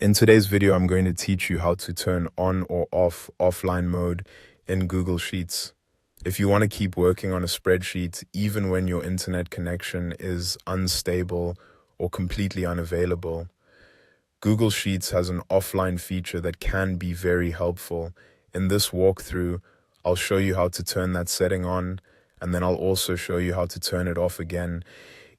In today's video, I'm going to teach you how to turn on or off offline mode in Google Sheets. If you want to keep working on a spreadsheet, even when your internet connection is unstable or completely unavailable, Google Sheets has an offline feature that can be very helpful. In this walkthrough, I'll show you how to turn that setting on, and then I'll also show you how to turn it off again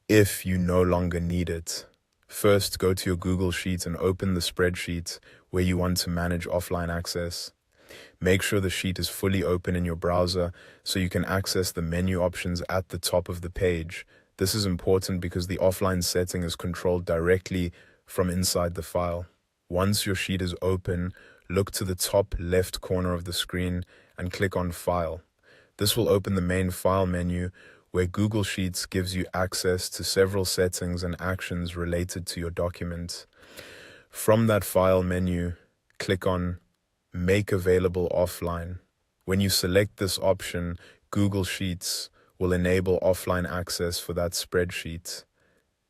if you no longer need it. First, go to your Google Sheets and open the spreadsheet where you want to manage offline access. Make sure the sheet is fully open in your browser so you can access the menu options at the top of the page. This is important because the offline setting is controlled directly from inside the file. Once your sheet is open, look to the top left corner of the screen and click on File. This will open the main File menu where Google Sheets gives you access to several settings and actions related to your document. From that File menu, click on Make Available Offline. When you select this option, Google Sheets will enable offline access for that spreadsheet.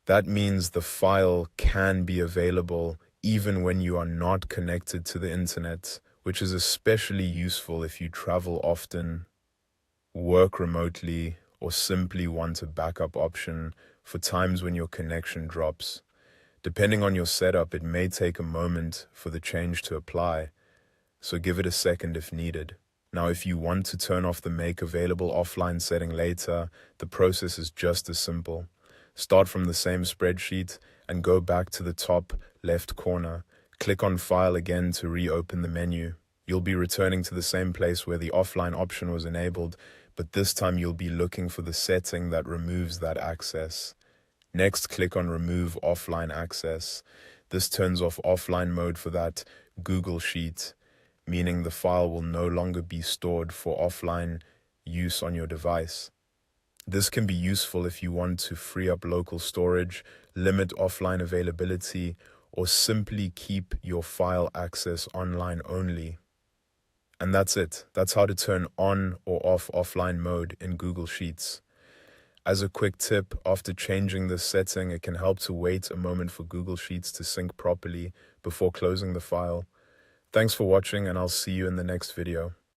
That means the file can be available even when you are not connected to the internet, which is especially useful if you travel often, work remotely, or simply want a backup option for times when your connection drops. Depending on your setup, it may take a moment for the change to apply, so give it a second if needed. Now, if you want to turn off the Make Available Offline setting later, the process is just as simple. Start from the same spreadsheet and go back to the top left corner. Click on File again to reopen the menu. You'll be returning to the same place where the offline option was enabled, but this time you'll be looking for the setting that removes that access. Next, click on Remove Offline Access. This turns off offline mode for that Google Sheet, meaning the file will no longer be stored for offline use on your device. This can be useful if you want to free up local storage, limit offline availability, or simply keep your file access online only. And that's it. That's how to turn on or off offline mode in Google Sheets. As a quick tip, after changing this setting, it can help to wait a moment for Google Sheets to sync properly before closing the file. Thanks for watching, and I'll see you in the next video.